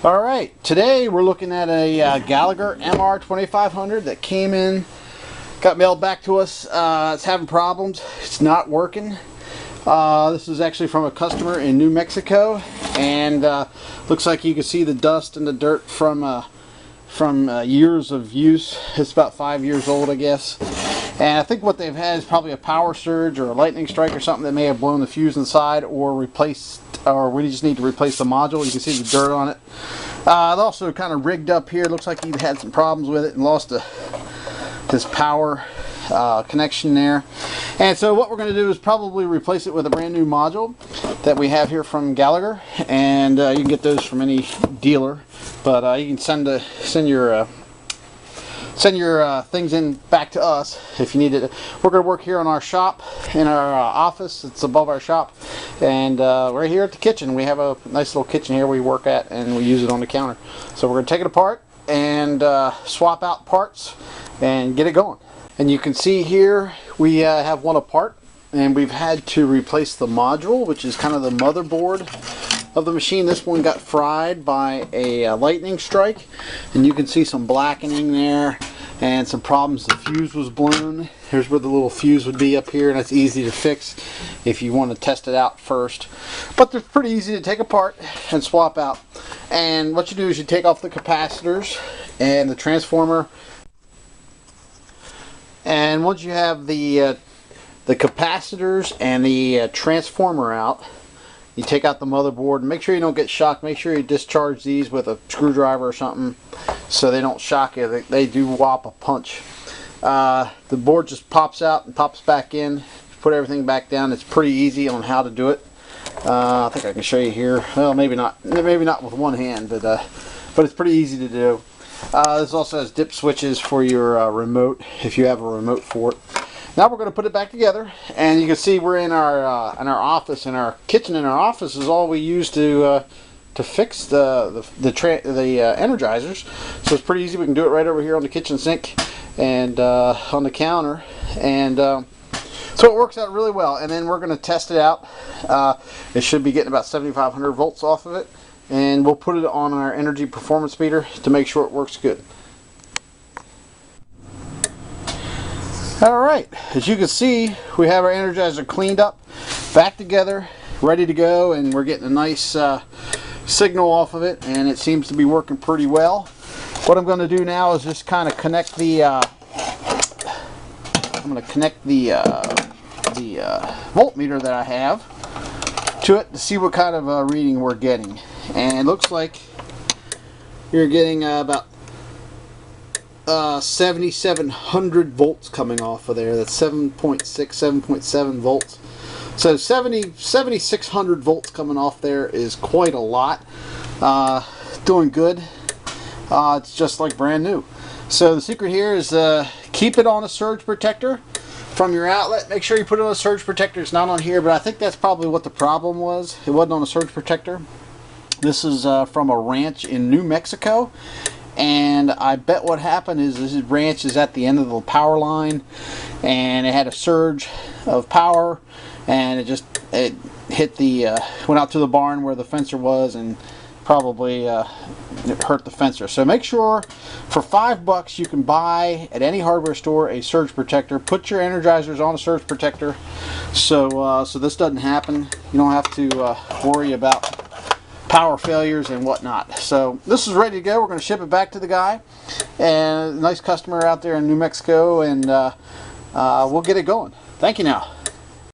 Alright, today we're looking at a Gallagher mr2500 that came in, got mailed back to us. It's having problems. It's not working. This is actually from a customer in New Mexico, and looks like you can see the dust and the dirt from years of use. It's about 5 years old, I guess. And I think what they've had is probably a power surge or a lightning strike or something that may have blown the fuse inside, or replaced, or we just need to replace the module. You can see the dirt on it. It also kind of rigged up here. Looks like he had some problems with it and lost his power connection there. And so what we're going to do is probably replace it with a brand new module that we have here from Gallagher, and you can get those from any dealer, but you can send your things in back to us if you need it. We're going to work here in our shop, in our office. It's above our shop, and right here at the kitchen. We have a nice little kitchen here we work at, and we use it on the counter. So we're going to take it apart and swap out parts and get it going. And you can see here we have one apart, and we've had to replace the module, which is kind of the motherboard of the machine. This one got fried by a lightning strike, and you can see some blackening there and some problems. The fuse was blown. Here's where the little fuse would be up here, and it's easy to fix if you want to test it out first. But they're pretty easy to take apart and swap out. And what you do is you take off the capacitors and the transformer, and once you have the capacitors and the transformer out, you take out the motherboard. Make sure you don't get shocked. Make sure you discharge these with a screwdriver or something so they don't shock you. They do whop a punch. The board just pops out and pops back in. Put everything back down. It's pretty easy on how to do it. I think I can show you here. Well, maybe not with one hand, but it's pretty easy to do. This also has dip switches for your remote, if you have a remote for it. Now we're going to put it back together, and you can see we're in our office. In our kitchen, in our office is all we use to fix the energizers. So it's pretty easy. We can do it right over here on the kitchen sink and on the counter, and so it works out really well. And then we're going to test it out. It should be getting about 7,500 volts off of it, and we'll put it on our energy performance meter to make sure it works good. Alright, as you can see, we have our energizer cleaned up, back together, ready to go, and we're getting a nice signal off of it, and it seems to be working pretty well. What I'm going to do now is just kind of connect the voltmeter that I have to it to see what kind of reading we're getting. And it looks like you're getting about 7,700 volts coming off of there. That's 7.6, 7.7 volts. So 7,600 volts coming off there is quite a lot. Doing good. It's just like brand new. So the secret here is keep it on a surge protector from your outlet. Make sure you put it on a surge protector. It's not on here, but I think that's probably what the problem was. It wasn't on a surge protector. This is from a ranch in New Mexico. And I bet what happened is this ranch is at the end of the power line, and it had a surge of power, and it hit the went out to the barn where the fencer was, and probably it hurt the fencer. So make sure for $5 you can buy at any hardware store a surge protector. Put your energizers on a surge protector so this doesn't happen. You don't have to worry about power failures and whatnot. So this is ready to go. We're going to ship it back to the guy, and a nice customer out there in New Mexico, and we'll get it going. Thank you now.